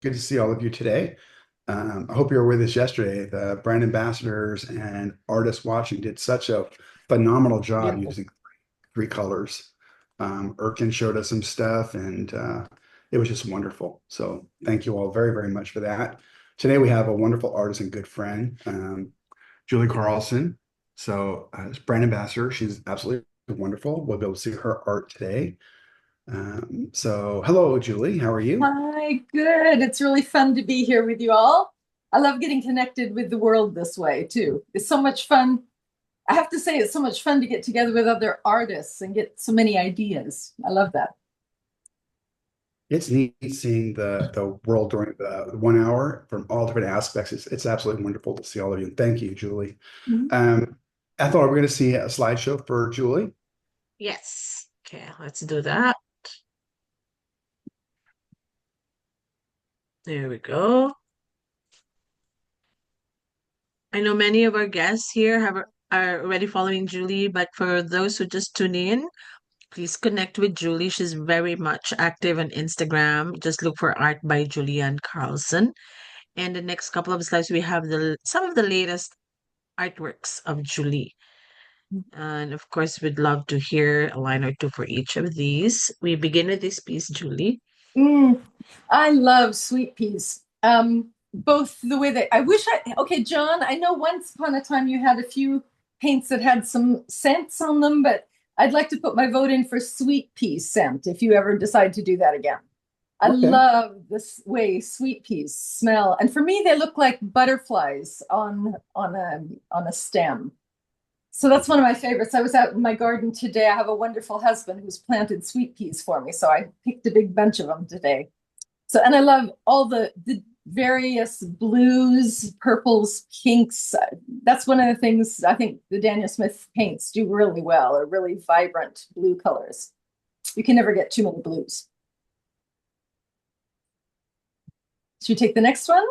Good to see all of you today. I hope you were with us yesterday. The brand ambassadors and artists watching did such a phenomenal job Beautiful. using three colors. Erkin showed us some stuff, and it was just wonderful. So thank you all very, very much for that. Today we have a wonderful artist and good friend, Julie Karlsson. So as brand ambassador, she's absolutely wonderful. We'll be able to see her art today. So hello, Julie. How are you? Hi, good. It's really fun to be here with you all. I love getting connected with the world this way too. It's so much fun. I have to say, it's so much fun to get together with other artists and get so many ideas. I love that. It's neat seeing the world during the 1 hour from all different aspects. It's absolutely wonderful to see all of you. And thank you, Julie. Mhm. Ethel, are we going to see a slideshow for Julie? Yes. Okay, let's do that. There we go. I know many of our guests here are already following Julie, but for those who just tune in, please connect with Julie. She's very much active on Instagram. Just look for art by Julianne Carlson. And the next couple of slides, we have the some of the latest artworks of Julie. And of course, we'd love to hear a line or two for each of these. We begin with this piece, Julie. Mm, I love sweet peas. Both the way that okay, John, I know once upon a time you had a few paints that had some scents on them, but I'd like to put my vote in for sweet pea scent if you ever decide to do that again. I Okay. love this way sweet peas smell, and for me, they look like butterflies on a stem. So that's one of my favorites. I was out in my garden today. I have a wonderful husband who's planted sweet peas for me, so I picked a big bunch of them today. So, and I love all the various blues, purples, pinks. That's one of the things I think the Daniel Smith paints do really well, are really vibrant blue colors. You can never get too many blues. Should we take the next one?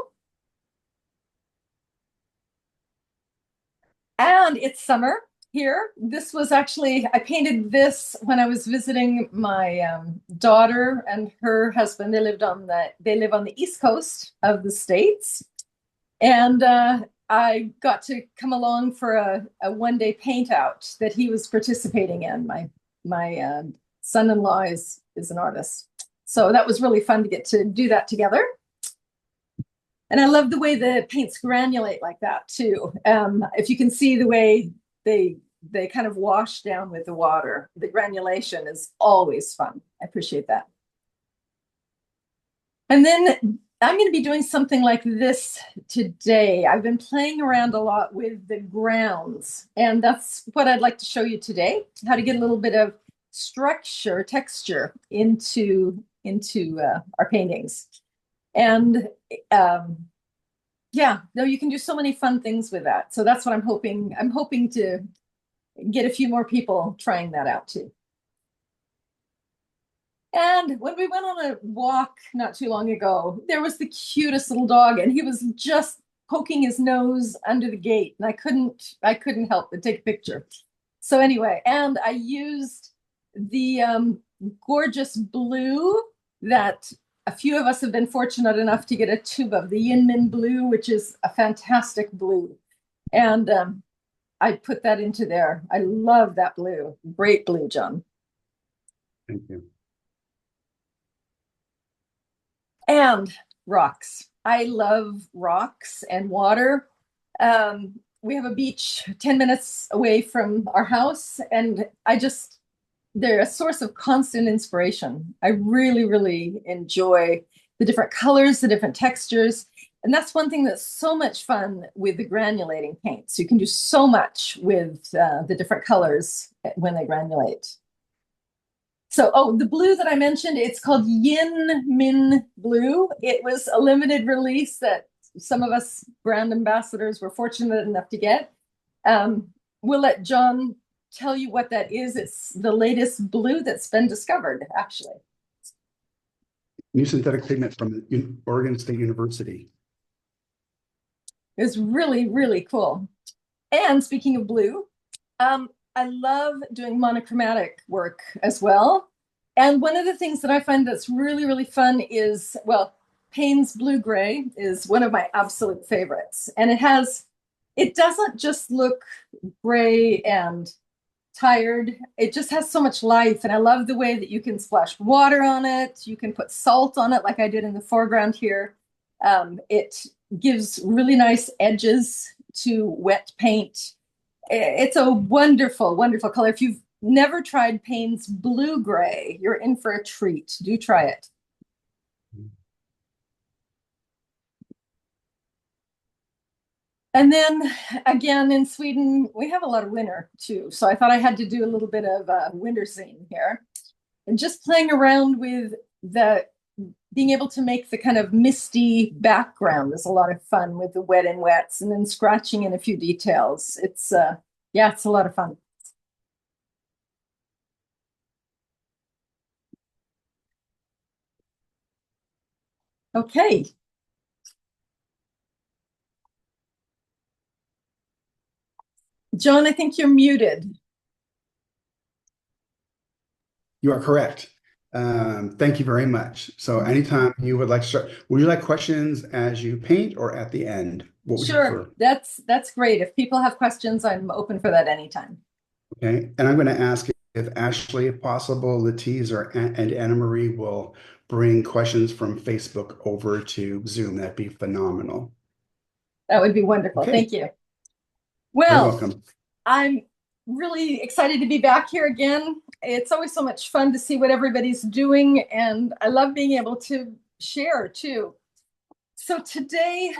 And it's summer here. This was actually, I painted this when I was visiting my daughter and her husband. They live on the East Coast of the States. And I got to come along for a one-day paint out that he was participating in. My son-in-law is an artist. So that was really fun to get to do that together. And I love the way the paints granulate like that too. If you can see the way they kind of wash down with the water, the granulation is always fun. I appreciate that. And then I'm going to be doing something like this today. I've been playing around a lot with the grounds, and that's what I'd like to show you today, how to get a little bit of structure, texture into our paintings. And yeah, no, you can do so many fun things with that. So that's what I'm hoping. I'm hoping to get a few more people trying that out too. And when we went on a walk not too long ago, there was the cutest little dog, and he was just poking his nose under the gate, and I couldn't help but take a picture. So anyway, and I used the gorgeous blue that a few of us have been fortunate enough to get a tube of, the Yin Min blue, which is a fantastic blue. And I put that into there. I love that blue. Great blue, John. Thank you. And rocks. I love rocks and water. We have a beach 10 minutes away from our house, and they're a source of constant inspiration. I really, really enjoy the different colors, the different textures. And that's one thing that's so much fun with the granulating paints. You can do so much with the different colors when they granulate. So, oh, the blue that I mentioned, it's called Yin Min Blue. It was a limited release that some of us brand ambassadors were fortunate enough to get. We'll let John tell you what that is. It's the latest blue that's been discovered, actually. New synthetic pigment from Oregon State University. It's really, really cool. And speaking of blue, I love doing monochromatic work as well. And one of the things that I find that's really, really fun is, well, Payne's Blue Gray is one of my absolute favorites. And it doesn't just look gray and tired. It just has so much life. And I love the way that you can splash water on it. You can put salt on it like I did in the foreground here. It gives really nice edges to wet paint. It's a wonderful, wonderful color. If you've never tried Payne's Blue Gray, you're in for a treat. Do try it. And then again, in Sweden, we have a lot of winter too. So I thought I had to do a little bit of a winter scene here. And just playing around with being able to make the kind of misty background is a lot of fun with the wet and wets, and then scratching in a few details. It's yeah, it's a lot of fun. Okay. John, I think you're muted. You are correct. Thank you very much. So anytime you would like to start, would you like questions as you paint or at the end? What would you Sure, prefer? that's great. If people have questions, I'm open for that anytime. Okay, and I'm going to ask if Ashley, if possible, Latiz and Anna Marie will bring questions from Facebook over to Zoom. That'd be phenomenal. That would be wonderful. Okay. Thank you. You're Well, welcome. I'm really excited to be back here again. It's always so much fun to see what everybody's doing, and I love being able to share too. So today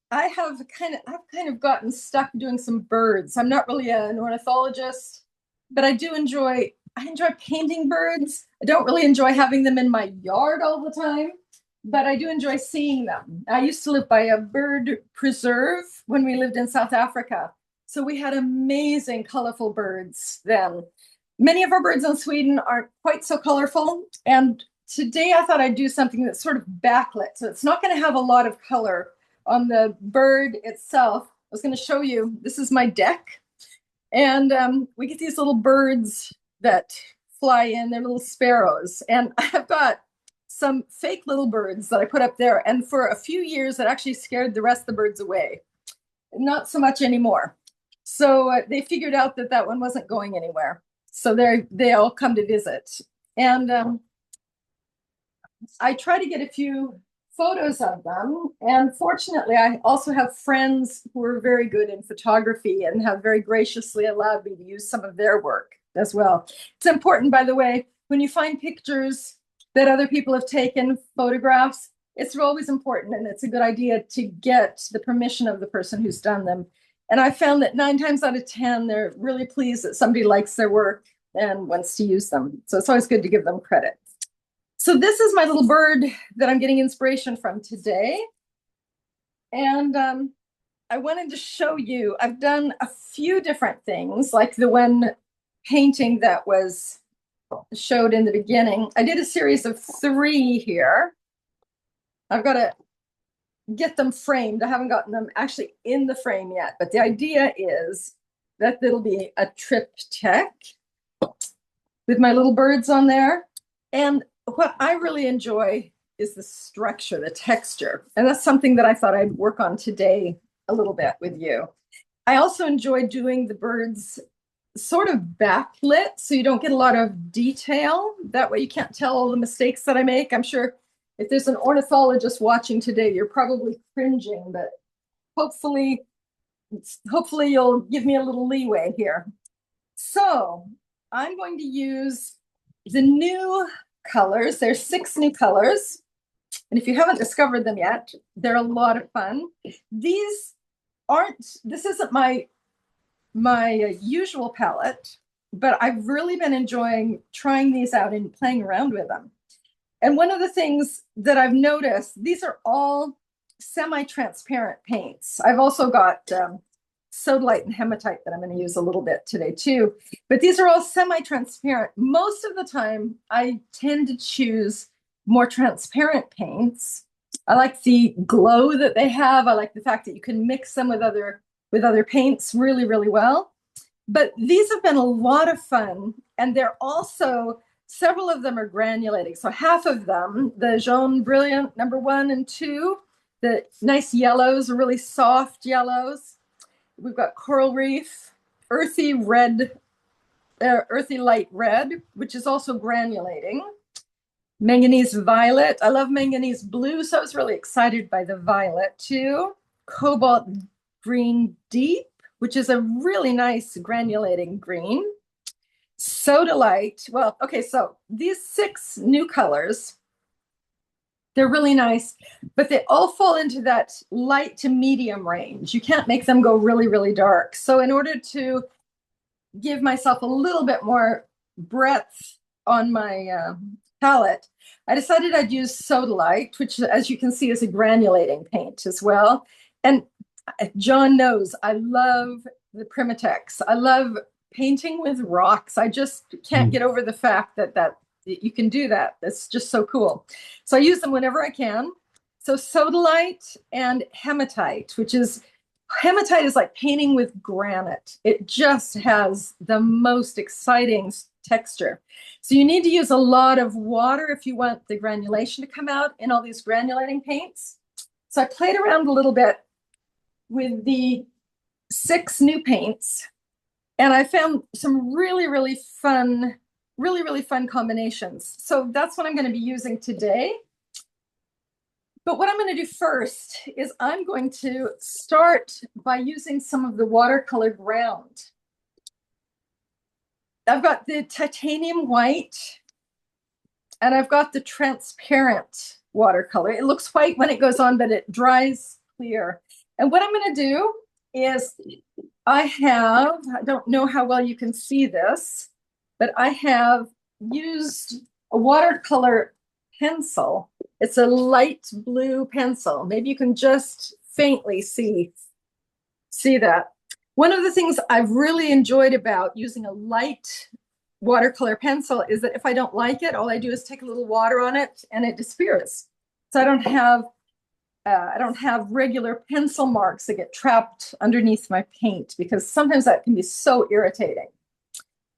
I've kind of gotten stuck doing some birds. I'm not really an ornithologist, but I enjoy painting birds. I don't really enjoy having them in my yard all the time, but I do enjoy seeing them. I used to live by a bird preserve when we lived in South Africa. So we had amazing, colorful birds then. Many of our birds in Sweden aren't quite so colorful. And today I thought I'd do something that's sort of backlit. So it's not going to have a lot of color on the bird itself. I was going to show you, this is my deck. And we get these little birds that fly in, they're little sparrows. And I've got some fake little birds that I put up there. And for a few years, it actually scared the rest of the birds away. Not so much anymore. So they figured out that that one wasn't going anywhere. So they all come to visit. And I try to get a few photos of them. And fortunately, I also have friends who are very good in photography and have very graciously allowed me to use some of their work as well. It's important, by the way, when you find pictures that other people have taken, photographs, it's always important, and it's a good idea to get the permission of the person who's done them. And I found that 9 times out of 10, they're really pleased that somebody likes their work and wants to use them. So it's always good to give them credit. So this is my little bird that I'm getting inspiration from today. And I wanted to show you, I've done a few different things, like the one painting that was showed in the beginning. I did a series of 3 here. I've got to get them framed. I haven't gotten them actually in the frame yet, but the idea is that it'll be a triptych with my little birds on there. And what I really enjoy is the structure, the texture. And that's something that I thought I'd work on today a little bit with you. I also enjoy doing the birds sort of backlit, so you don't get a lot of detail. That way you can't tell all the mistakes that I make. I'm sure if there's an ornithologist watching today, you're probably cringing, but hopefully you'll give me a little leeway here. So I'm going to use the new colors. There's 6 new colors. And if you haven't discovered them yet, they're a lot of fun. This isn't my usual palette, but I've really been enjoying trying these out and playing around with them. And one of the things that I've noticed, these are all semi-transparent paints. I've also got sodalite and hematite that I'm going to use a little bit today too. But these are all semi-transparent. Most of the time, I tend to choose more transparent paints. I like the glow that they have. I like the fact that you can mix them with other paints really, really well. But these have been a lot of fun, and they're also several of them are granulating. So half of them, the Jaune Brilliant #1 and 2, the nice yellows are really soft yellows. We've got Coral Reef, earthy red, earthy light red, which is also granulating. Manganese Violet. I love Manganese Blue, so I was really excited by the violet too. Cobalt Green Deep, which is a really nice granulating green. Sodalite. Well, okay, so these 6 new colors, they're really nice, but they all fall into that light to medium range. You can't make them go really, really dark. So in order to give myself a little bit more breadth on my palette, I decided I'd use Sodalite, which, as you can see, is a granulating paint as well. And John knows I love the Primitex. I love painting with rocks. I just can't get over the fact that you can do that. That's just so cool. So I use them whenever I can. So Sodalite and Hematite, Hematite is like painting with granite. It just has the most exciting texture. So you need to use a lot of water if you want the granulation to come out in all these granulating paints. So I played around a little bit with the 6 new paints, and I found some really, really fun combinations. So that's what I'm going to be using today. But what I'm going to do first is I'm going to start by using some of the watercolor ground. I've got the titanium white, and I've got the transparent watercolor. It looks white when it goes on, but it dries clear. And what I'm going to do is I don't know how well you can see this, but I have used a watercolor pencil. It's a light blue pencil. Maybe you can just faintly see that. One of the things I've really enjoyed about using a light watercolor pencil is that if I don't like it, all I do is take a little water on it and it disappears. So I don't have regular pencil marks that get trapped underneath my paint, because sometimes that can be so irritating.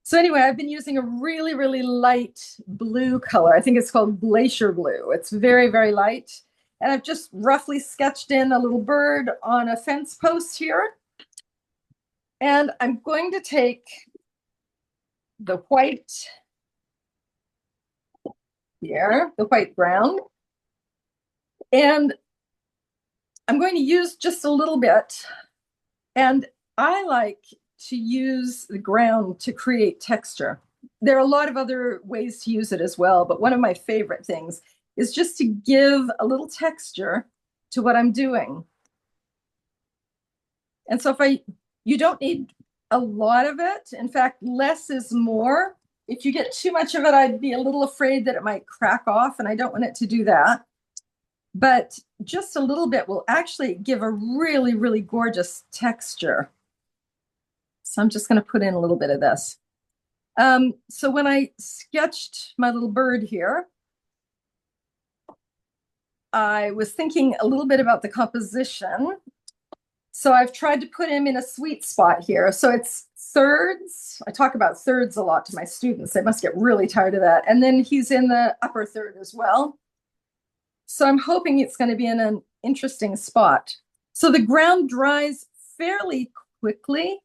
So anyway, I've been using a really, really light blue color. I think it's called Glacier Blue. It's very, very light. And I've just roughly sketched in a little bird on a fence post here. And I'm going to take the white here, the white ground, and I'm going to use just a little bit. And I like to use the ground to create texture. There are a lot of other ways to use it as well, but one of my favorite things is just to give a little texture to what I'm doing. And so you don't need a lot of it. In fact, less is more. If you get too much of it, I'd be a little afraid that it might crack off, and I don't want it to do that. But just a little bit will actually give a really, really gorgeous texture. So I'm just going to put in a little bit of this. So when I sketched my little bird here, I was thinking a little bit about the composition. So I've tried to put him in a sweet spot here. So it's thirds. I talk about thirds a lot to my students. They must get really tired of that. And then he's in the upper third as well. So I'm hoping it's going to be in an interesting spot. So the ground dries fairly quickly,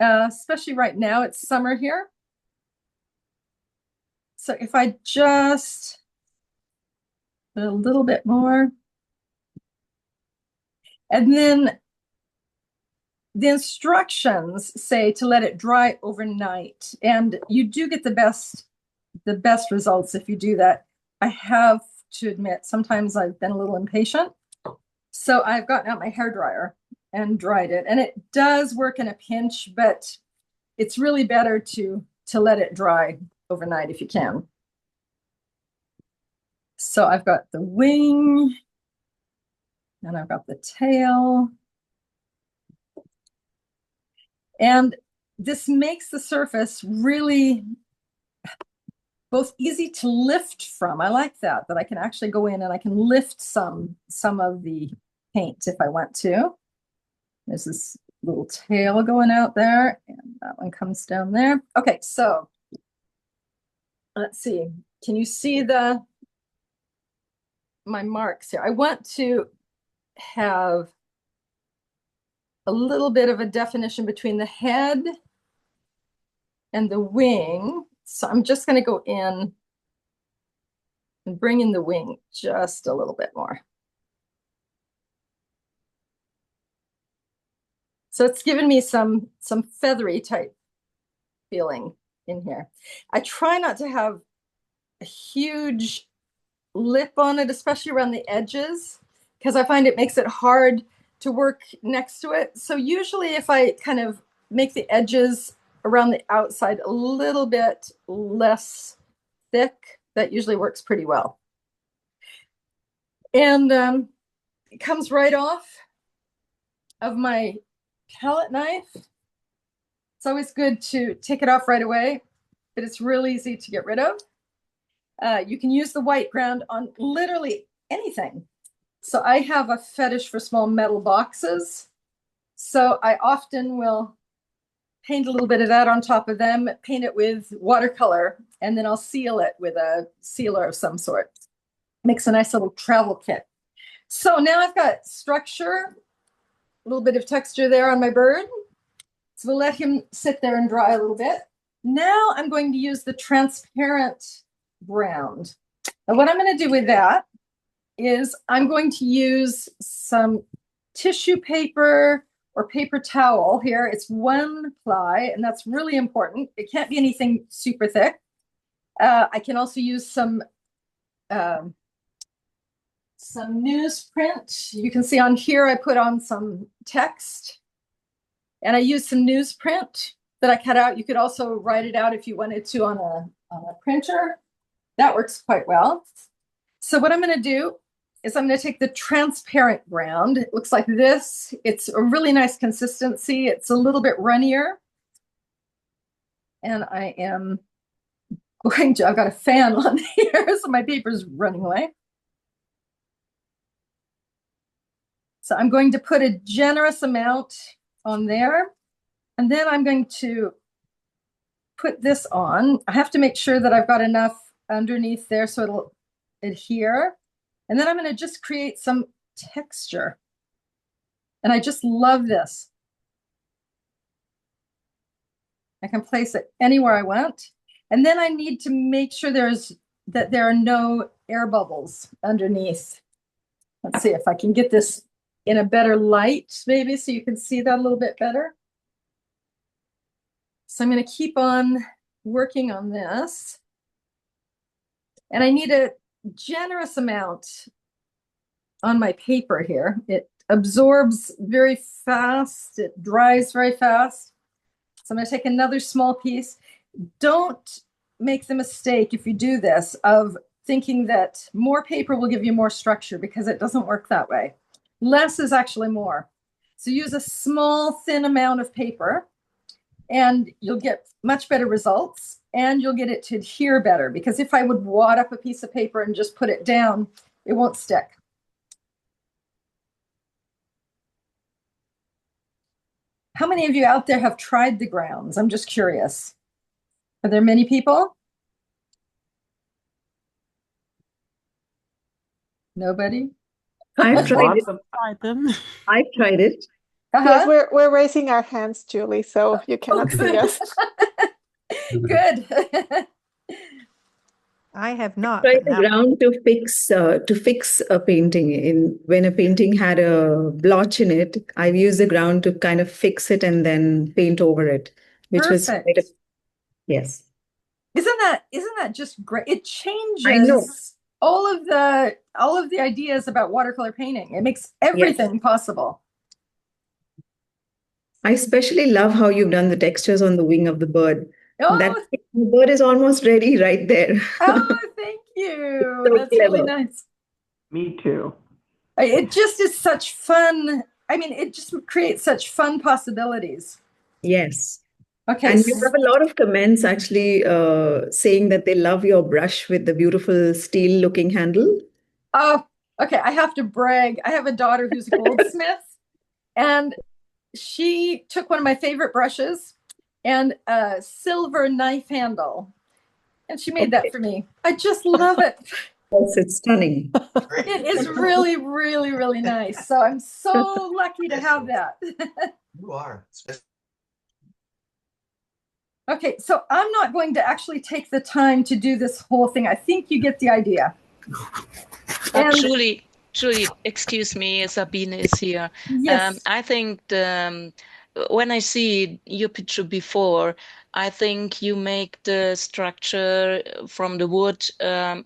especially right now. It's summer here. So if I just put a little bit more, and then the instructions say to let it dry overnight, and you do get the best results if you do that. I have to admit, sometimes I've been a little impatient, so I've gotten out my hairdryer and dried it, and it does work in a pinch, but it's really better to let it dry overnight if you can. So I've got the wing, and I've got the tail. And this makes the surface really both easy to lift from. I like that I can actually go in and I can lift some of the paint if I want to. There's this little tail going out there, and that one comes down there. Okay, so let's see. Can you see my marks here? I want to have a little bit of a definition between the head and the wing. So I'm just going to go in and bring in the wing just a little bit more. So it's given me some feathery type feeling in here. I try not to have a huge lip on it, especially around the edges, because I find it makes it hard to work next to it. So usually if I kind of make the edges around the outside a little bit less thick, that usually works pretty well. And it comes right off of my palette knife. It's always good to take it off right away, but it's real easy to get rid of. You can use the white ground on literally anything. So I have a fetish for small metal boxes. So I often will paint a little bit of that on top of them, paint it with watercolor, and then I'll seal it with a sealer of some sort. Makes a nice little travel kit. So now I've got structure, a little bit of texture there on my bird. So we'll let him sit there and dry a little bit. Now I'm going to use the transparent ground. And what I'm going to do with that is I'm going to use some tissue paper or paper towel here. It's 1 ply, and that's really important. It can't be anything super thick. I can also use some newsprint. You can see on here I put on some text, and I use some newsprint that I cut out. You could also write it out if you wanted to on a printer. That works quite well. So what I'm going to do is I'm going to take the transparent ground. It looks like this. It's a really nice consistency. It's a little bit runnier. And I am going to, I've got a fan on here, so my paper's running away. So I'm going to put a generous amount on there. And then I'm going to put this on. I have to make sure that I've got enough underneath there so it'll adhere. And then I'm going to just create some texture. And I just love this. I can place it anywhere I want. And then I need to make sure that there are no air bubbles underneath. Let's see if I can get this in a better light, maybe, so you can see that a little bit better. So I'm going to keep on working on this. And I need a generous amount on my paper here. It absorbs very fast. It dries very fast. So I'm going to take another small piece. Don't make the mistake, if you do this, of thinking that more paper will give you more structure, because it doesn't work that way. Less is actually more. So use a small, thin amount of paper, and you'll get much better results, and you'll get it to adhere better, because if I would wad up a piece of paper and just put it down, it won't stick. How many of you out there have tried the grounds? I'm just curious. Are there many people? Nobody? I've tried it. Tried them. I've tried it. Yes, we're raising our hands, Julie, so you cannot see us. Good. I have not. Tried but the now- ground to fix a painting. When a painting had a blotch in it, I've used the ground to kind of fix it and then paint over it, which was Perfect. yes. Isn't that just great? It changes I know. all of the ideas about watercolor painting. It makes everything possible. I especially love how you've done the textures on the wing of the bird. Oh, The bird is almost ready right there. oh, thank you. So That's really clever. nice. Me too. It just is such fun. I mean, it just creates such fun possibilities. Yes. Okay. And you have a lot of comments actually saying that they love your brush with the beautiful steel looking handle. Oh, okay. I have to brag. I have a daughter who's a goldsmith, and she took one of my favorite brushes and a silver knife handle. and she made that for me. I just love it. Yes, it's stunning. It is really, really, really nice. So I'm so lucky to have that. You are. Okay, so I'm not going to actually take the time to do this whole thing. I think you get the idea. And Julie, excuse me, Sabine is here. yes, I think when I see your picture before, I think you make the structure from the wood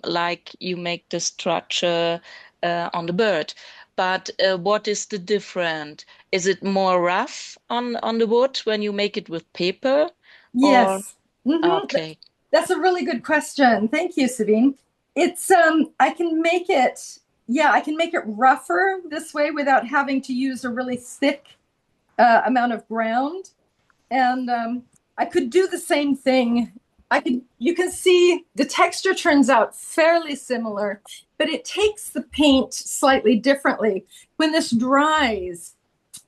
like you make the structure on the bird. But what is the difference? Is it more rough on the wood when you make it with paper? Or yes. Mhm. okay. That's a really good question. Thank you, Sabine. It's I can make it, yeah, I can make it rougher this way without having to use a really thick amount of ground. And I could do the same thing. You can see the texture turns out fairly similar, but it takes the paint slightly differently. When this dries,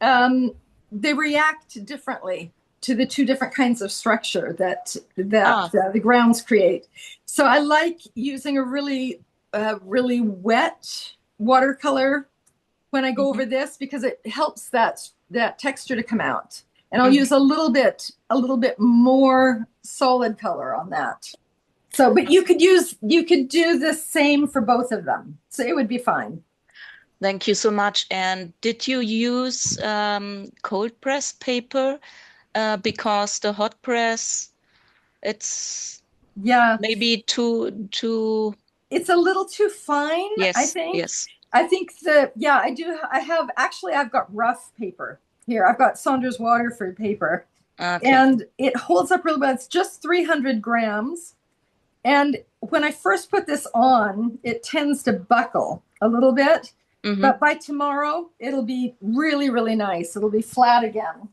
they react differently to the two different kinds of structure that the grounds create. So I like using a really wet watercolor when I go over this because it helps that texture to come out. And I'll use a little bit more solid color on that. So, but you could do the same for both of them. So it would be fine. Thank you so much. And did you use cold press paper? Because the hot press, it's maybe too. It's a little too fine, Yes, I think. yes. I think I've got rough paper here. I've got Saunders Waterford paper. Okay. And it holds up really well. It's just 300 grams. And when I first put this on, it tends to buckle a little bit. Mm-hmm. But by tomorrow, it'll be really, really nice. It'll be flat again.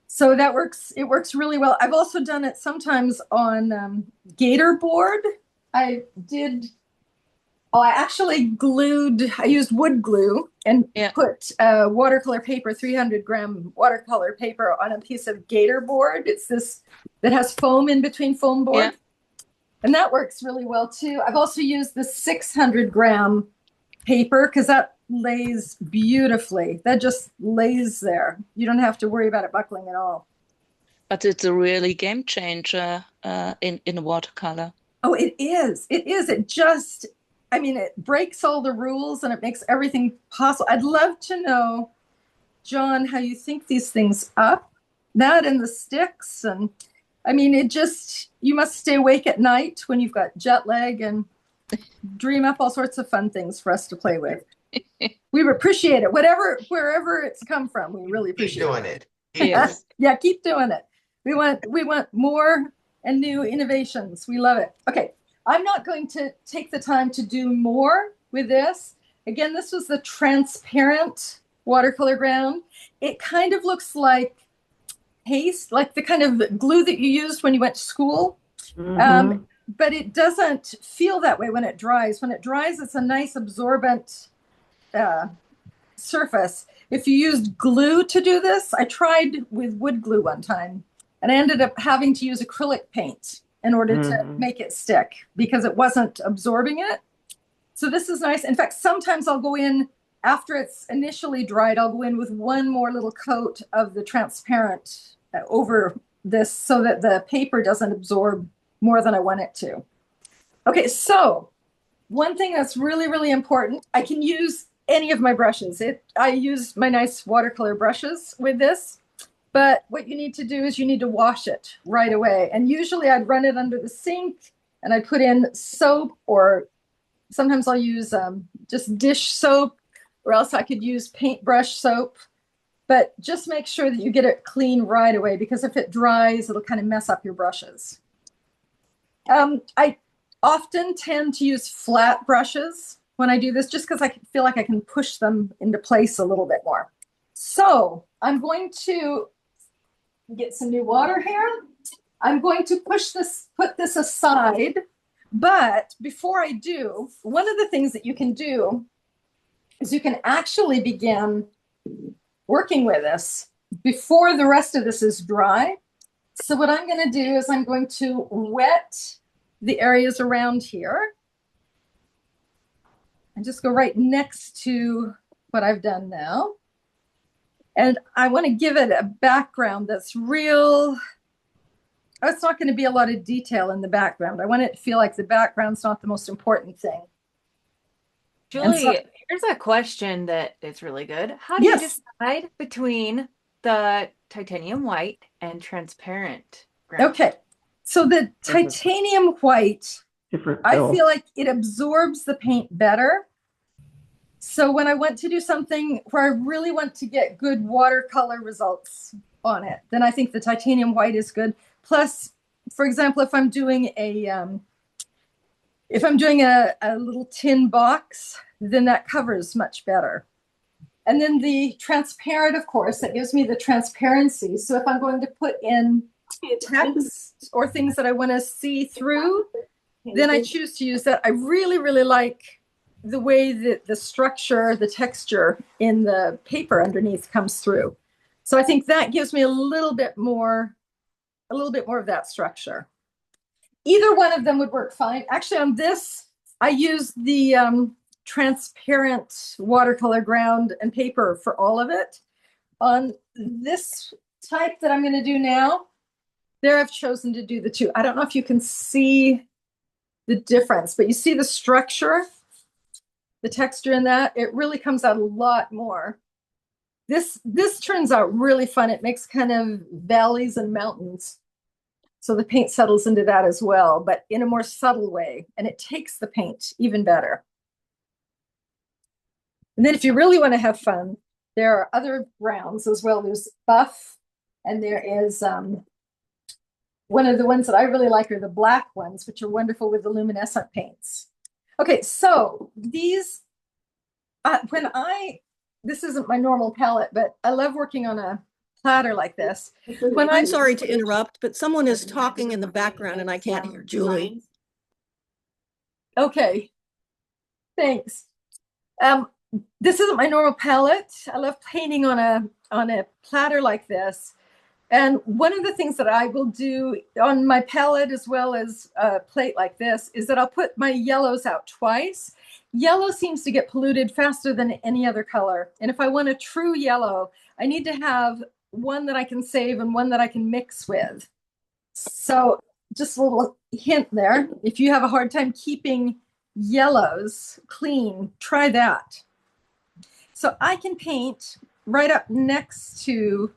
So that works. It works really well. I've also done it sometimes on gator board. I actually I used wood glue and put watercolor paper, 300-gram watercolor paper on a piece of gator board. It's this that has foam in between foam board. Yeah. And that works really well too. I've also used the 600-gram paper because that lays beautifully. That just lays there. You don't have to worry about it buckling at all. But it's a really game changer in watercolor. Oh, it is. It is. It breaks all the rules and it makes everything possible. I'd love to know, John, how you think these things up. That and the sticks. And you must stay awake at night when you've got jet lag and dream up all sorts of fun things for us to play with. We appreciate it. Wherever it's come from, we really appreciate it. Keep doing it. Yeah, keep doing it. We want more and new innovations. We love it. Okay. I'm not going to take the time to do more with this. Again, this was the transparent watercolor ground. It kind of looks like paste, like the kind of glue that you used when you went to school. Mm-hmm. But it doesn't feel that way when it dries. When it dries, it's a nice absorbent surface. If you used glue to do this, I tried with wood glue one time, and I ended up having to use acrylic paint in order to make it stick because it wasn't absorbing it. So this is nice. In fact, sometimes I'll go in after it's initially dried, I'll go in with one more little coat of the transparent over this so that the paper doesn't absorb more than I want it to. Okay, so one thing that's really, really important, I can use any of my brushes. I use my nice watercolor brushes with this. But what you need to do is you need to wash it right away. And usually I'd run it under the sink and I'd put in soap, or sometimes I'll use just dish soap, or else I could use paintbrush soap. But just make sure that you get it clean right away, because if it dries, it'll kind of mess up your brushes. I often tend to use flat brushes when I do this, just because I feel like I can push them into place a little bit more. So I'm going to get some new water here. I'm going to put this aside. But before I do, one of the things that you can do is you can actually begin working with this before the rest of this is dry. So what I'm going to do is I'm going to wet the areas around here and just go right next to what I've done now. And I want to give it a background that's real. It's not going to be a lot of detail in the background. I want it to feel like the background's not the most important thing. Julie, here's a question that is really good. How do you decide between the titanium white and transparent ground? Okay, so the titanium white, I Different feel like it absorbs the paint better. So when I want to do something where I really want to get good watercolor results on it, then I think the titanium white is good. Plus, for example, if I'm doing a little tin box, then that covers much better. And then the transparent, of course, that gives me the transparency. So if I'm going to put in text or things that I want to see through, then I choose to use that. I really, really like the way that the structure, the texture in the paper underneath comes through. So I think that gives me a little bit more of that structure. Either one of them would work fine. Actually, on this, I use the transparent watercolor ground and paper for all of it. On this type that I'm going to do now, there I've chosen to do the two. I don't know if you can see the difference, but you see the structure, the texture in that, it really comes out a lot more. This turns out really fun. It makes kind of valleys and mountains. So the paint settles into that as well, but in a more subtle way, and it takes the paint even better. And then if you really want to have fun, there are other browns as well. There's buff, and there is one of the ones that I really like are the black ones, which are wonderful with the luminescent paints. Okay, so these, this isn't my normal palette, but I love working on a platter like this. I'm sorry to interrupt, but someone is talking in the background and I can't hear Julie. Okay, thanks. This isn't my normal palette. I love painting on a platter like this. And one of the things that I will do on my palette as well as a plate like this is that I'll put my yellows out twice. Yellow seems to get polluted faster than any other color. And if I want a true yellow, I need to have one that I can save and one that I can mix with. So just a little hint there. If you have a hard time keeping yellows clean, try that. So I can paint right up next to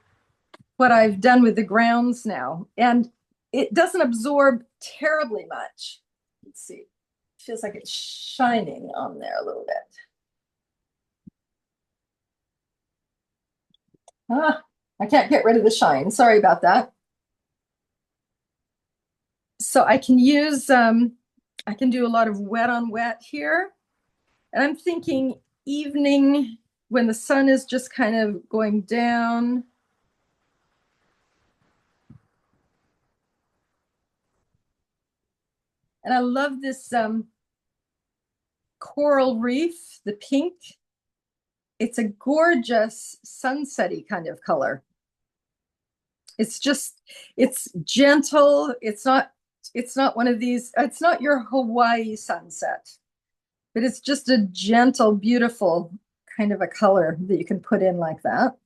what I've done with the grounds now, and it doesn't absorb terribly much. Let's see, it feels like it's shining on there a little bit. I can't get rid of the shine. Sorry about that. So I can use, I can do a lot of wet on wet here. And I'm thinking evening when the sun is just kind of going down. And I love this coral reef, the pink. It's a gorgeous sunsetty kind of color. It's just, it's gentle. It's not one of these, it's not your Hawaii sunset, but it's just a gentle, beautiful kind of a color that you can put in like that.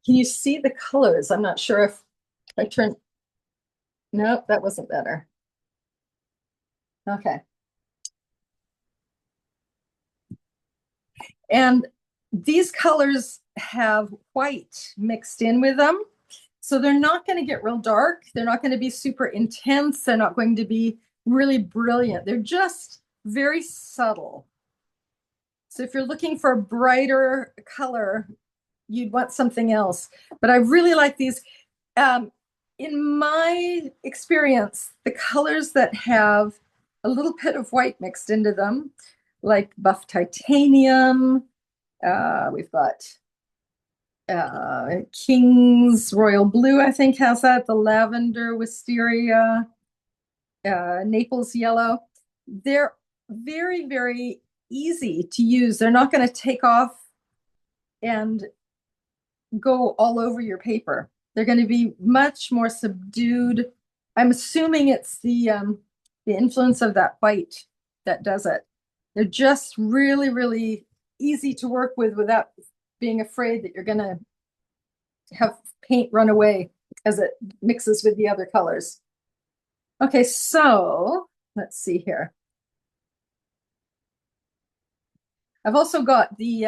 Can you see the colors? I'm not sure if I turn, nope, that wasn't better. Okay. And these colors have white mixed in with them. So they're not going to get real dark. They're not going to be super intense. They're not going to be really brilliant. They're just very subtle. So if you're looking for a brighter color, you'd want something else. But I really like these. In my experience, the colors that have a little bit of white mixed into them, like buff titanium, we've got King's Royal Blue, I think has that, the lavender wisteria, Naples yellow. They're very, very easy to use. They're not going to take off and go all over your paper. They're going to be much more subdued. I'm assuming it's the influence of that white that does it. They're just really, really easy to work with without being afraid that you're going to have paint run away as it mixes with the other colors. Okay, so let's see here. I've also got the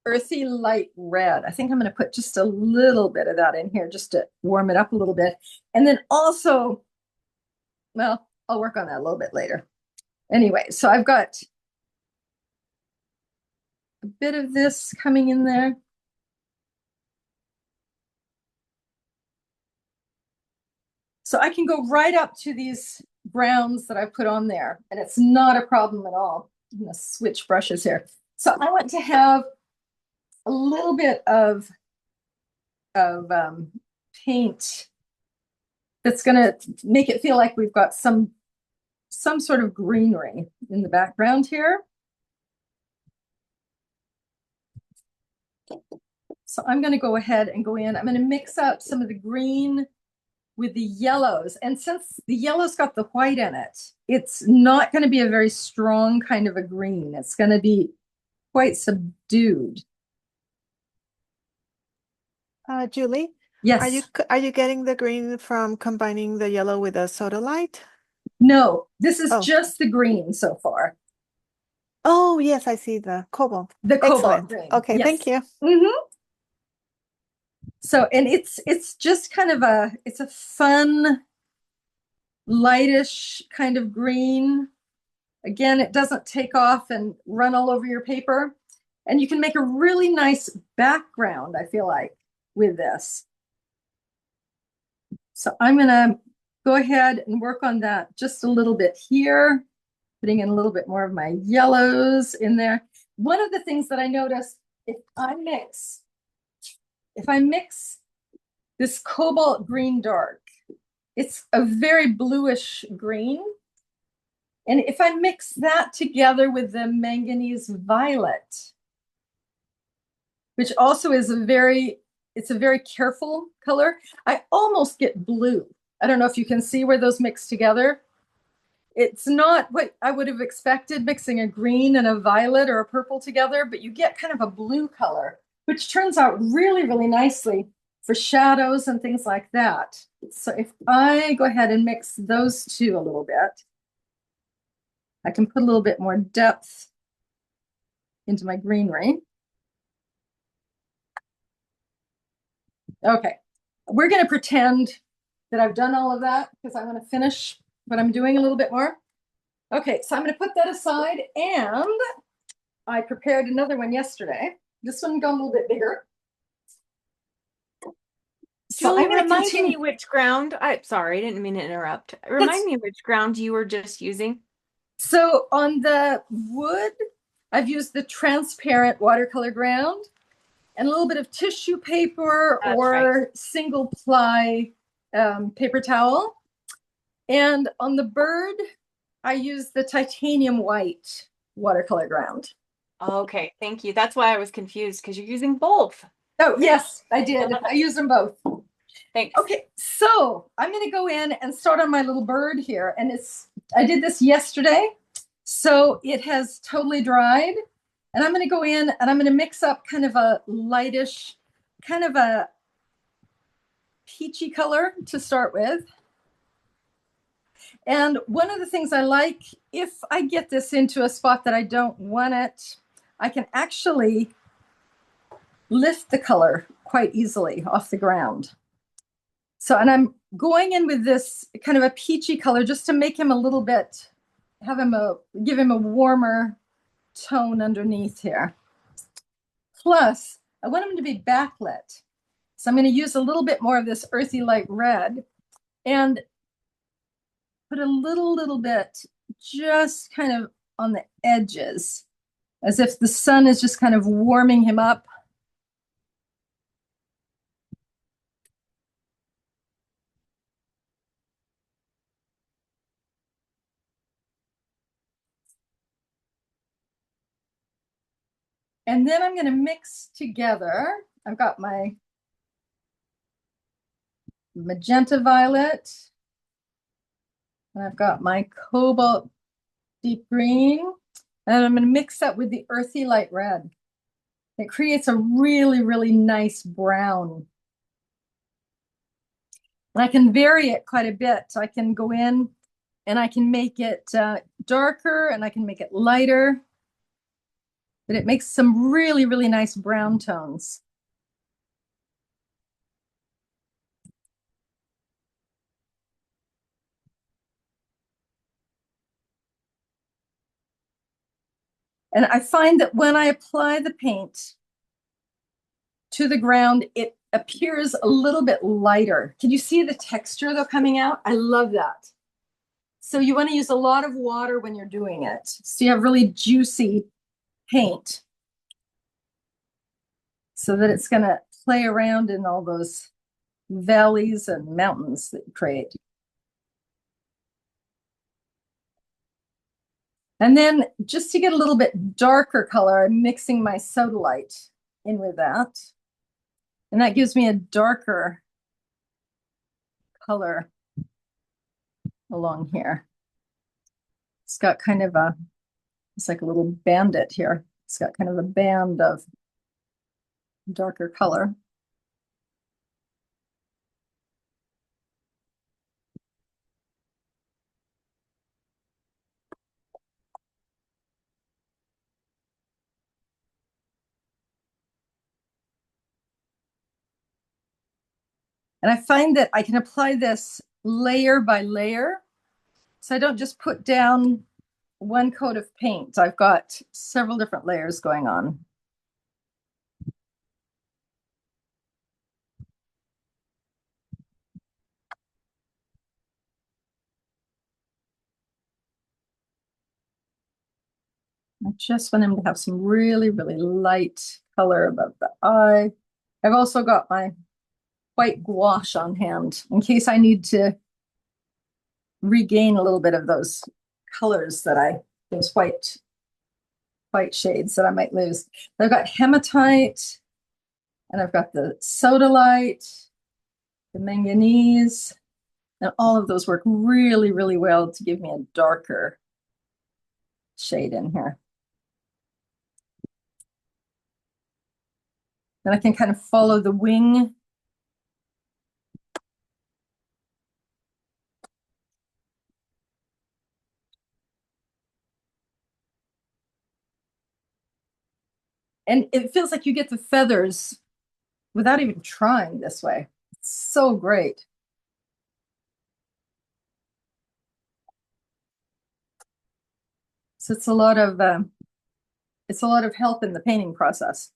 earthy light red. I think I'm going to put just a little bit of that in here just to warm it up a little bit. And then also, well, I'll work on that a little bit later. Anyway, so I've got a bit of this coming in there. So I can go right up to these browns that I put on there, and it's not a problem at all. I'm going to switch brushes here. So I want to have a little bit of paint that's going to make it feel like we've got some sort of greenery in the background here. So I'm going to go ahead and go in. I'm going to mix up some of the green with the yellows. And since the yellow's got the white in it, it's not going to be a very strong kind of a green. It's going to be quite subdued. Julie, Yes. are you getting the green from combining the yellow with the soda light? No, this is Oh. just the green so far. Oh, yes, I see the cobalt. The cobalt Excellent. green. Okay, Yes. thank you. Mm-hmm. So, and it's just kind of it's a fun, lightish kind of green. Again, it doesn't take off and run all over your paper. And you can make a really nice background, I feel like, with this. So I'm going to go ahead and work on that just a little bit here, putting in a little bit more of my yellows in there. One of the things that I noticed, if I mix this cobalt green dark, it's a very bluish green. And if I mix that together with the manganese violet, which also is it's a very careful color, I almost get blue. I don't know if you can see where those mix together. It's not what I would have expected, mixing a green and a violet or a purple together, but you get kind of a blue color, which turns out really, really nicely for shadows and things like that. So if I go ahead and mix those two a little bit, I can put a little bit more depth into my greenery. Okay, we're going to pretend that I've done all of that because I want to finish what I'm doing a little bit more. Okay, so I'm going to put that aside, and I prepared another one yesterday. This one got a little bit bigger. So Julie, remind me which ground. Sorry, I didn't mean to interrupt. Remind me which ground you were just using. So on the wood, I've used the transparent watercolor ground and a little bit of tissue paper or single ply paper towel. And on the bird, I use the titanium white watercolor ground. Okay, thank you. That's why I was confused because you're using both. Oh, yes, I did. I used them both. Thanks. Okay, so I'm going to go in and start on my little bird here. And I did this yesterday, so it has totally dried. And I'm going to go in and I'm going to mix up kind of a lightish, kind of a peachy color to start with. And one of the things I like, if I get this into a spot that I don't want it, I can actually lift the color quite easily off the ground. So, and I'm going in with this kind of a peachy color just to make him a little bit, give him a warmer tone underneath here. Plus, I want him to be backlit. So I'm going to use a little bit more of this earthy light red and put a little bit just kind of on the edges, as if the sun is just kind of warming him up. And then I'm going to mix together. I've got my magenta violet, and I've got my cobalt deep green, and I'm going to mix that with the earthy light red. It creates a really, really nice brown. And I can vary it quite a bit. So I can go in and I can make it darker and I can make it lighter. But it makes some really, really nice brown tones. And I find that when I apply the paint to the ground, it appears a little bit lighter. Can you see the texture though coming out? I love that. So you want to use a lot of water when you're doing it. So you have really juicy paint so that it's going to play around in all those valleys and mountains that you create. And then just to get a little bit darker color, I'm mixing my sodalite in with that. And that gives me a darker color along here. It's got kind of a, it's like a little bandit here. It's got kind of a band of darker color. And I find that I can apply this layer by layer. So I don't just put down one coat of paint. I've got several different layers going on. I just want him to have some really, really light color above the eye. I've also got my white gouache on hand in case I need to regain a little bit of those colors that those white shades that I might lose. I've got hematite, and I've got the sodalite, the manganese, and all of those work really, really well to give me a darker shade in here. Then I can kind of follow the wing. And it feels like you get the feathers without even trying this way. It's so great. So it's a lot of help in the painting process.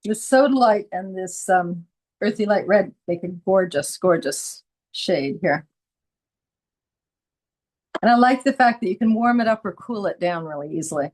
The sodalite and this earthy light red make a gorgeous, gorgeous shade here. And I like the fact that you can warm it up or cool it down really easily.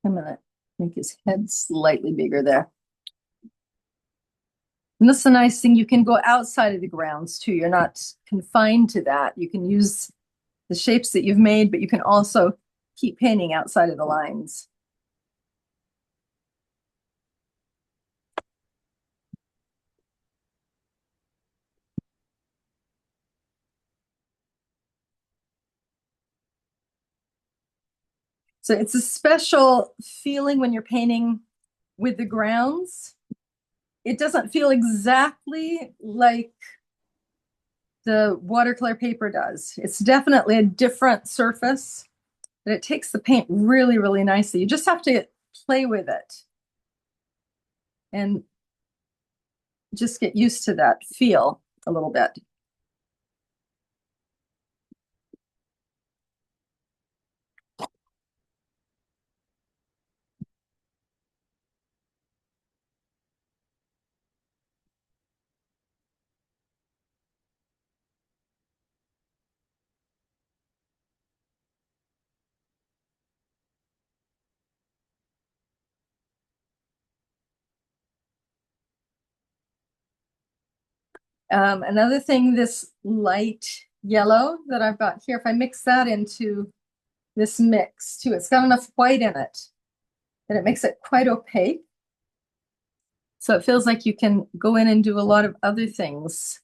I'm gonna make his head slightly bigger there. And this is a nice thing. You can go outside of the grounds too. You're not confined to that. You can use the shapes that you've made, but you can also keep painting outside of the lines. So it's a special feeling when you're painting with the grounds. It doesn't feel exactly like the watercolor paper does. It's definitely a different surface, but it takes the paint really, really nicely. You just have to play with it and just get used to that feel a little bit. Another thing, this light yellow that I've got here, if I mix that into this mix too, it's got enough white in it that it makes it quite opaque. So it feels like you can go in and do a lot of other things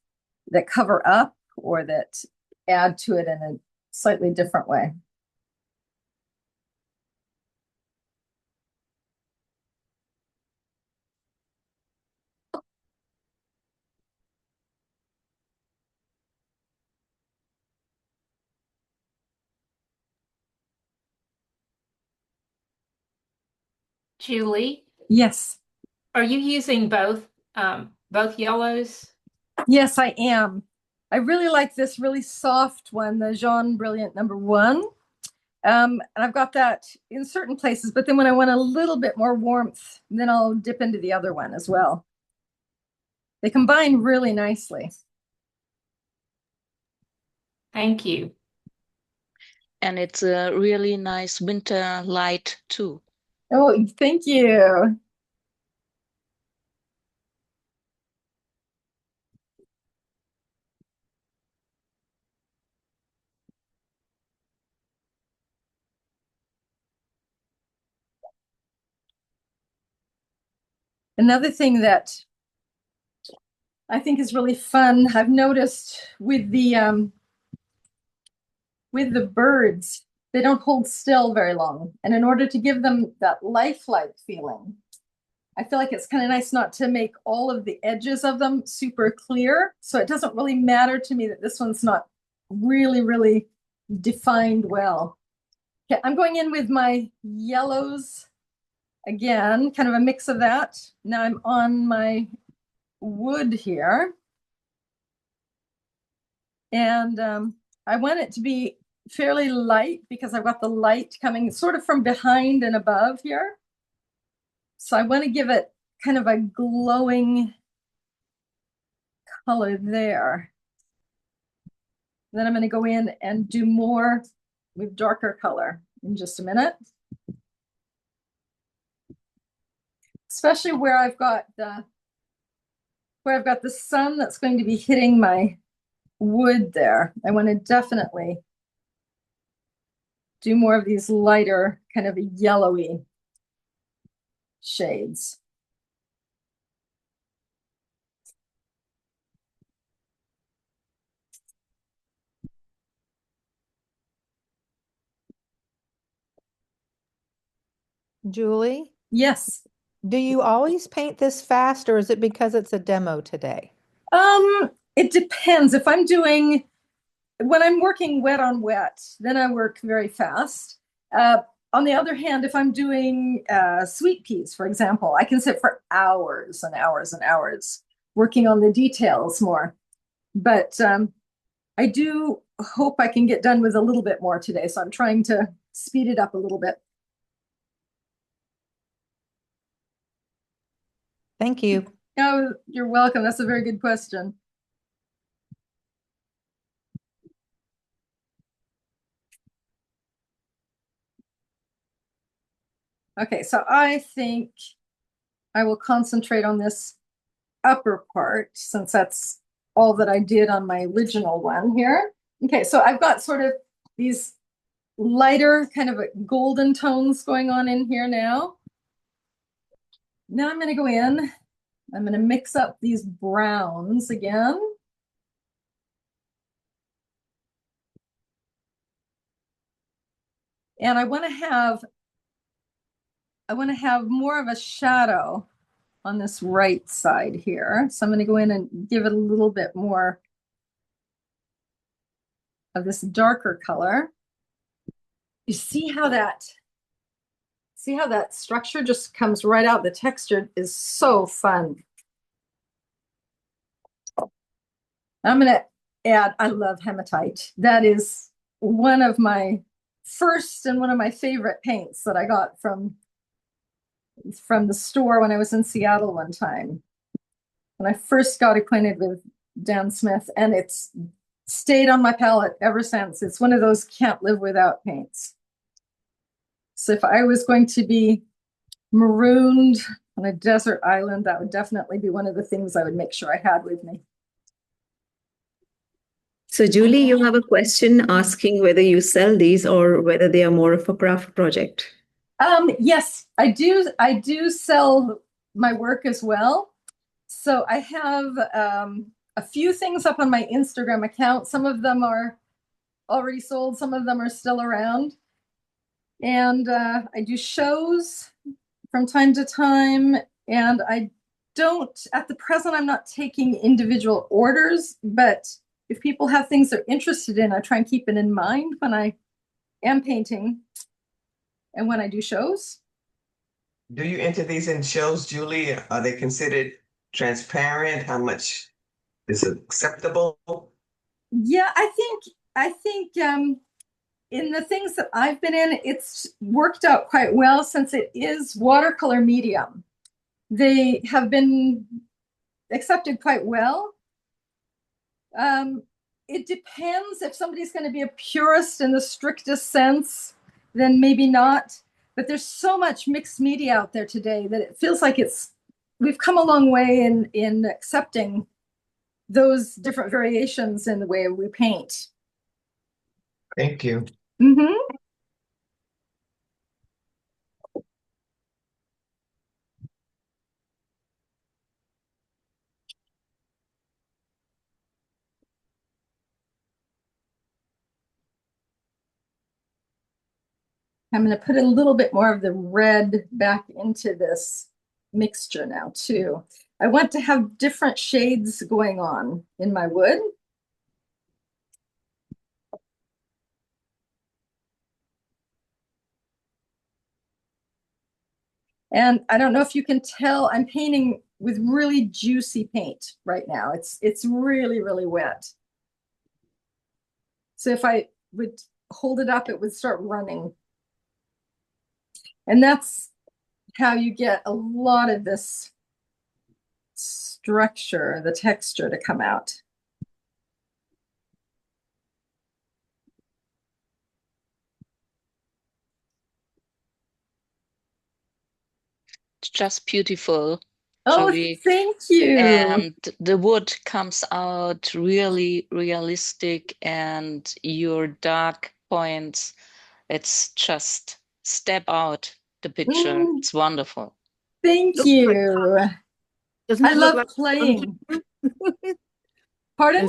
that cover up or that add to it in a slightly different way. Julie, Yes. are you using both yellows? Yes, I am. I really like this really soft one, the Jaune Brilliant #1. And I've got that in certain places, but then when I want a little bit more warmth, then I'll dip into the other one as well. They combine really nicely. Thank you. And it's a really nice winter light too. Oh, thank you. Another thing that I think is really fun, I've noticed with the birds, they don't hold still very long. And in order to give them that lifelike feeling, I feel like it's kind of nice not to make all of the edges of them super clear. So it doesn't really matter to me that this one's not really, really defined well. Okay, I'm going in with my yellows again, kind of a mix of that. Now I'm on my wood here. And I want it to be fairly light because I've got the light coming sort of from behind and above here. So I want to give it kind of a glowing color there. Then I'm going to go in and do more with darker color in just a minute. Especially where I've got the sun that's going to be hitting my wood there. I want to definitely do more of these lighter, kind of yellowy shades. Julie, Yes. do you always paint this fast or is it because it's a demo today? It depends. If I'm doing, when I'm working wet on wet, then I work very fast. On the other hand, if I'm doing sweet peas, for example, I can sit for hours and hours and hours working on the details more. But I do hope I can get done with a little bit more today. So I'm trying to speed it up a little bit. Thank you. Oh, you're welcome. That's a very good question. Okay, so I think I will concentrate on this upper part, since that's all that I did on my original one here. Okay, so I've got sort of these lighter kind of golden tones going on in here now. Now I'm going to go in. I'm going to mix up these browns again. And I want to have more of a shadow on this right side here. So I'm going to go in and give it a little bit more of this darker color. You see how that structure just comes right out? The texture is so fun. I'm going to add, I love hematite. That is one of my first and one of my favorite paints that I got from the store when I was in Seattle one time. When I first got acquainted with Dan Smith, and it's stayed on my palette ever since. It's one of those can't live without paints. So if I was going to be marooned on a desert island, that would definitely be one of the things I would make sure I had with me. So Julie, you have a question asking whether you sell these or whether they are more of a craft project. Yes, I do. I do sell my work as well. So I have a few things up on my Instagram account. Some of them are already sold. Some of them are still around. And I do shows from time to time. And I don't, at the present, I'm not taking individual orders, but if people have things they're interested in, I try and keep it in mind when I am painting and when I do shows. Do you enter these in shows, Julie? Are they considered transparent? How much is acceptable? Yeah, I think in the things that I've been in, it's worked out quite well since it is watercolor medium. They have been accepted quite well. It depends. If somebody's going to be a purist in the strictest sense, then maybe not. But there's so much mixed media out there today that it feels like we've come a long way in accepting those different variations in the way we paint. Thank you. Mm-hmm. I'm going to put a little bit more of the red back into this mixture now too. I want to have different shades going on in my wood. And I don't know if you can tell, I'm painting with really juicy paint right now. It's really, really wet. So if I would hold it up, it would start running. And that's how you get a lot of this structure, the texture to come out. It's just beautiful, Oh, Julie. thank you. And the wood comes out really realistic, and your dark points, it's just step out the picture. It's wonderful. Thank Looks you. Doesn't I it look love like playing. Pardon?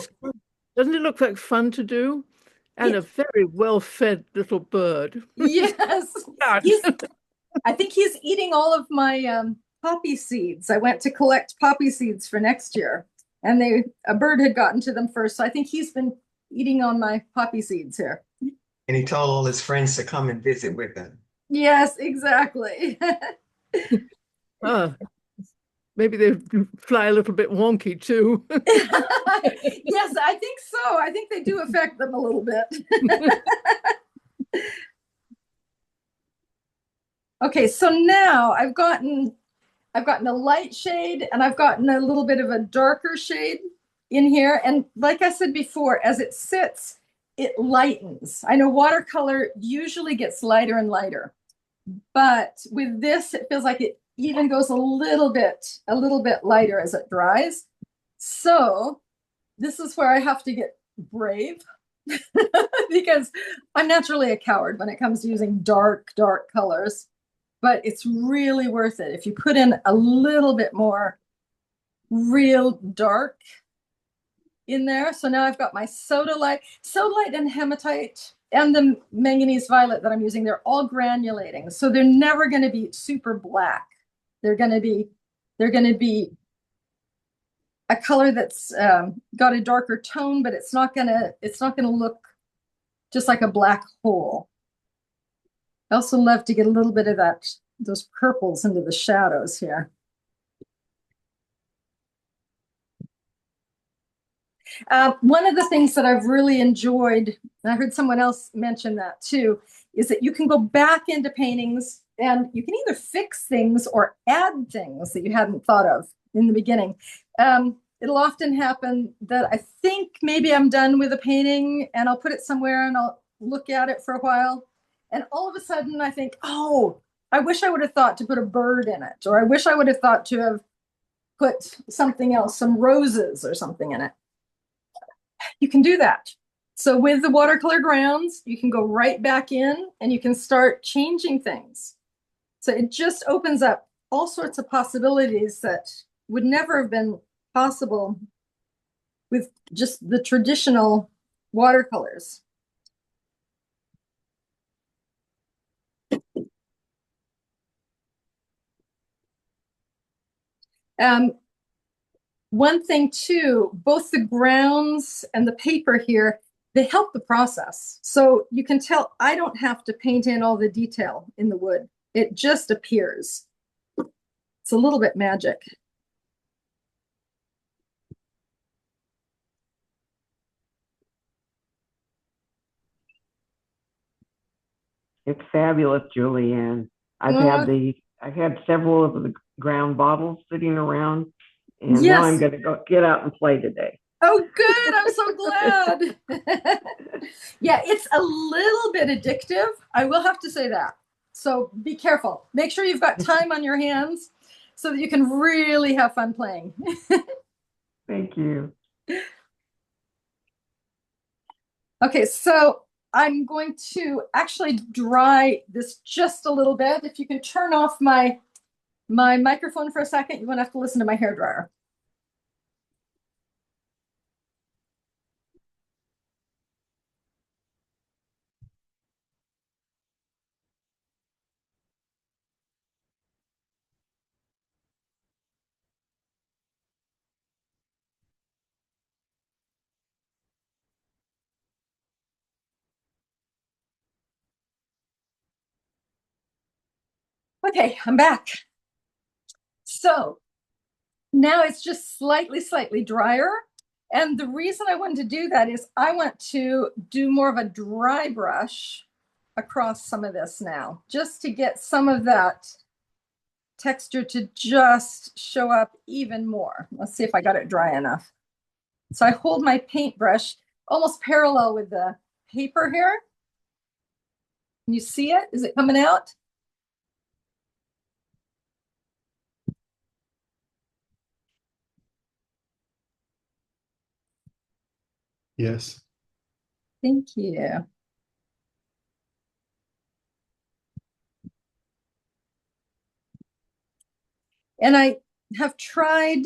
Doesn't it look like fun to do? And a very well-fed little bird. Yes. I think he's eating all of my poppy seeds. I went to collect poppy seeds for next year, and a bird had gotten to them first. So I think he's been eating on my poppy seeds here. And he told all his friends to come and visit with them. Yes, exactly. Maybe they fly a little bit wonky too. Yes, I think so. I think they do affect them a little bit. Okay, so now I've gotten a light shade and I've gotten a little bit of a darker shade in here. And like I said before, as it sits, it lightens. I know watercolor usually gets lighter and lighter, but with this, it feels like even goes a little bit lighter as it dries. So this is where I have to get brave because I'm naturally a coward when it comes to using dark colors, but it's really worth it if you put in a little bit more real dark in there. So now I've got my sodalite and hematite and the manganese violet that I'm using. They're all granulating, so they're never going to be super black. They're going to be a color that's got a darker tone, but it's not gonna look just like a black hole. I also love to get a little bit of those purples into the shadows here. One of the things that I've really enjoyed, and I heard someone else mention that too, is that you can go back into paintings and you can either fix things or add things that you hadn't thought of in the beginning. It'll often happen that I think maybe I'm done with a painting and I'll put it somewhere and I'll look at it for a while. And all of a sudden I think, oh, I wish I would have thought to put a bird in it, or I wish I would have thought to have put something else, some roses or something in it. You can do that. So with the watercolor grounds, you can go right back in and you can start changing things. So it just opens up all sorts of possibilities that would never have been possible with just the traditional watercolors. One thing too, both the grounds and the paper here, they help the process. So you can tell I don't have to paint in all the detail in the wood. It just appears. It's a little bit magic. It's fabulous, Julianne. I've had several of the ground bottles sitting around, and now I'm going to go get out and play today. Oh, good. I'm so glad. Yeah, it's a little bit addictive. I will have to say that. So be careful. Make sure you've got time on your hands so that you can really have fun playing. Thank you. Okay, so I'm going to actually dry this just a little bit. If you can turn off my microphone for a second, you won't have to listen to my hairdryer. Okay, I'm back. So now it's just slightly drier. And the reason I wanted to do that is I want to do more of a dry brush across some of this now, just to get some of that texture to just show up even more. Let's see if I got it dry enough. So I hold my paintbrush almost parallel with the paper here. Can you see it? Is it coming out? Yes. Thank you. And I have tried,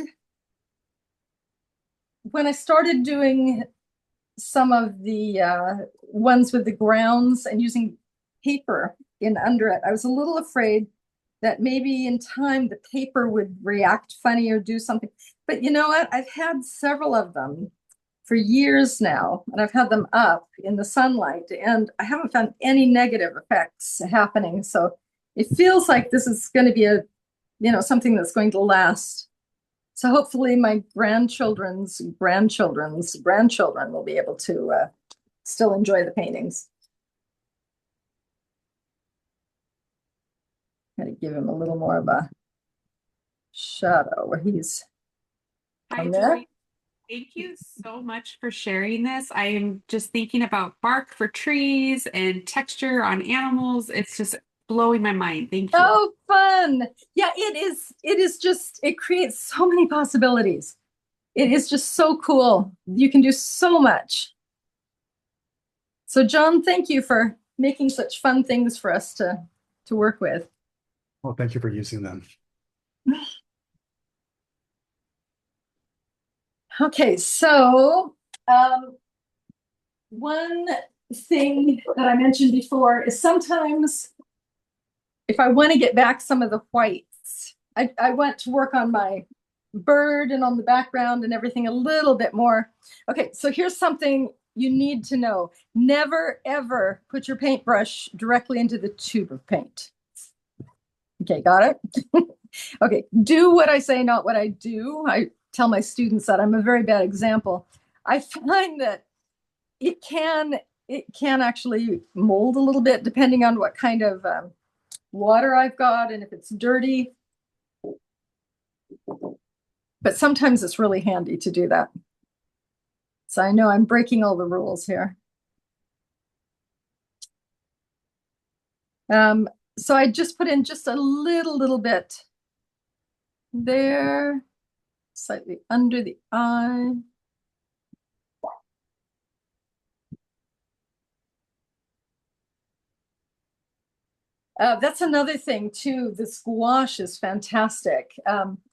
when I started doing some of the ones with the grounds and using paper in under it, I was a little afraid that maybe in time the paper would react funny or do something. But you know what? I've had several of them for years now, and I've had them up in the sunlight, and I haven't found any negative effects happening. So it feels like this is going to be something that's going to last. So hopefully my grandchildren's grandchildren will be able to still enjoy the paintings. I'm going to give him a little more of a shadow where he's on there. Julie. Thank you so much for sharing this. I am just thinking about bark for trees and texture on animals. It's just blowing my mind. Thank you. Oh, fun. Yeah, it is. It is just, it creates so many possibilities. It is just so cool. You can do so much. So John, thank you for making such fun things for us to work with. Well, thank you for using them. Okay, so one thing that I mentioned before is sometimes if I want to get back some of the whites, I want to work on my bird and on the background and everything a little bit more. Okay, so here's something you need to know. Never, ever put your paintbrush directly into the tube of paint. Okay, got it? Okay, do what I say, not what I do. I tell my students that I'm a very bad example. I find that it can actually mold a little bit depending on what kind of water I've got and if it's dirty. But sometimes it's really handy to do that. So I know I'm breaking all the rules here. So I just put in just a little bit there, slightly under the eye. That's another thing too. This gouache is fantastic.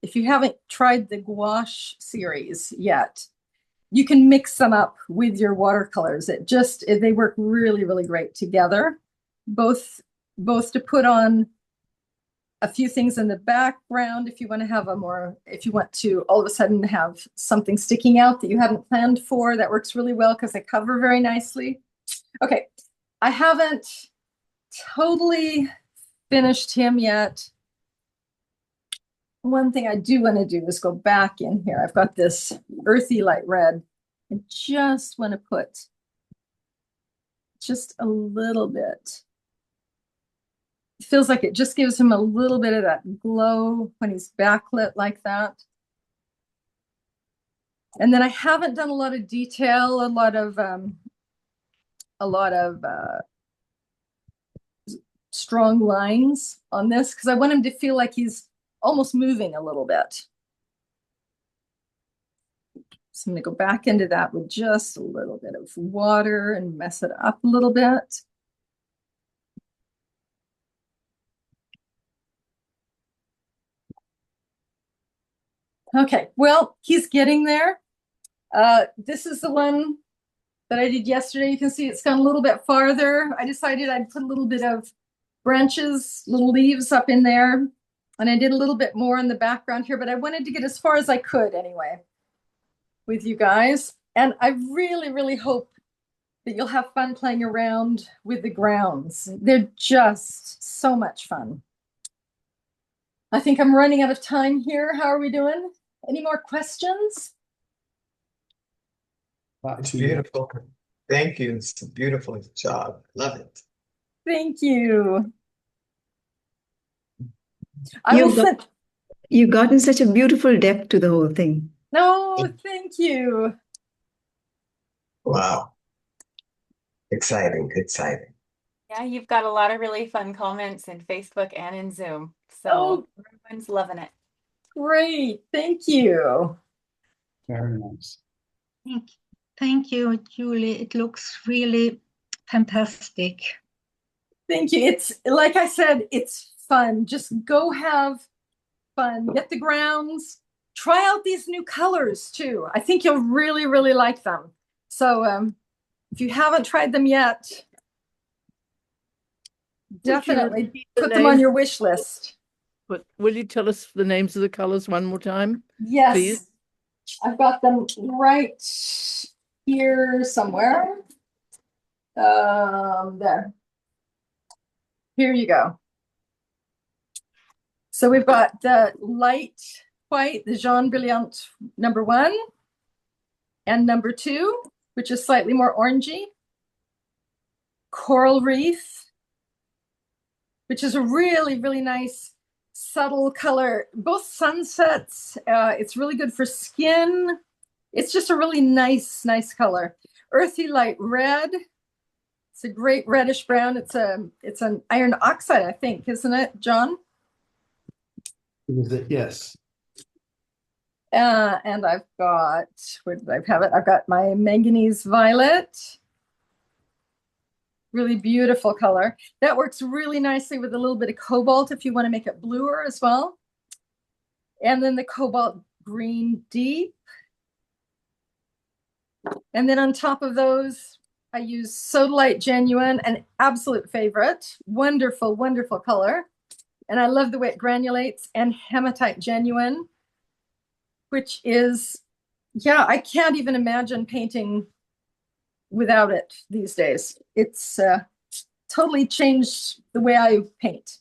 If you haven't tried the gouache series yet, you can mix them up with your watercolors. They work really, really great together. Both to put on a few things in the background if you want to have if you want to all of a sudden have something sticking out that you hadn't planned for, that works really well because they cover very nicely. Okay, I haven't totally finished him yet. One thing I do want to do is go back in here. I've got this earthy light red. I just want to put just a little bit. It feels like it just gives him a little bit of that glow when he's backlit like that. And then I haven't done a lot of detail, a lot of strong lines on this because I want him to feel like he's almost moving a little bit. So I'm going to go back into that with just a little bit of water and mess it up a little bit. Okay, well, he's getting there. This is the one that I did yesterday. You can see it's gone a little bit farther. I decided I'd put a little bit of branches, little leaves up in there. And I did a little bit more in the background here, but I wanted to get as far as I could anyway with you guys. And I really, really hope that you'll have fun playing around with the grounds. They're just so much fun. I think I'm running out of time here. How are we doing? Any more questions? It's beautiful. Thank you. It's a beautiful job. Love it. Thank you. You've gotten such a beautiful depth to the whole thing. No, thank you. Wow. Exciting, exciting. Yeah, you've got a lot of really fun comments in Facebook and in Zoom. So everyone's loving it. Great. Thank you. Very nice. Thank you, Julie. It looks really fantastic. Thank you. It's like I said, it's fun. Just go have fun. Get the grounds. Try out these new colors too. I think you'll really, really like them. So if you haven't tried them yet, definitely put them on your wish list. But will you tell us the names of the colors one more time? Yes. Please? I've got them right here somewhere. There. Here you go. So we've got the light white, the Jaune Brilliant #1 and #2, which is slightly more orangey. Coral Reef, which is a really, really nice subtle color. Both sunsets. It's really good for skin. It's just a really nice color. Earthy light red. It's a great reddish brown. It's an iron oxide, I think, isn't it, John? Is it? Yes. And I've got, where did I have it? I've got my manganese violet. Really beautiful color. That works really nicely with a little bit of cobalt if you want to make it bluer as well. And then the cobalt green deep. And then on top of those, I use Sodalite Genuine, an absolute favorite. Wonderful, wonderful color. And I love the way it granulates, and Hematite Genuine, which is, yeah, I can't even imagine painting without it these days. It's totally changed the way I paint.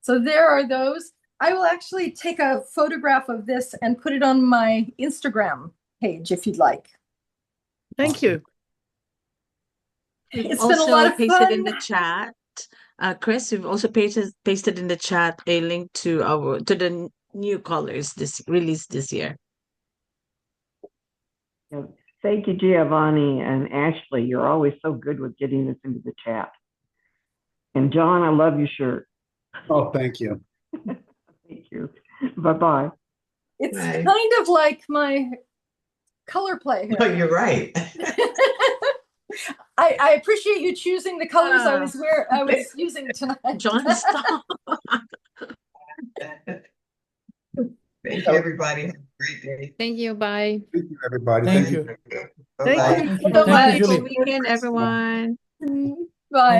So there are those. I will actually take a photograph of this and put it on my Instagram page if you'd like. Thank you. We've It's been a lot of pasted fun. in the chat, Chris. We've also pasted in the chat a link to the new colors released this year. Yeah. Thank you, Giovanni and Ashley. You're always so good with getting this into the chat. And John, I love your shirt. Oh, thank you. Thank you. Bye-bye. It's Bye. kind of like my color play here. No, you're right. I appreciate you choosing the colors I was using tonight. John, stop. Thank you, everybody. Have a great day. Thank you. Bye. Thank you, everybody. Thank you. Bye-bye. Thank you so Have a much. wonderful weekend, everyone. Bye.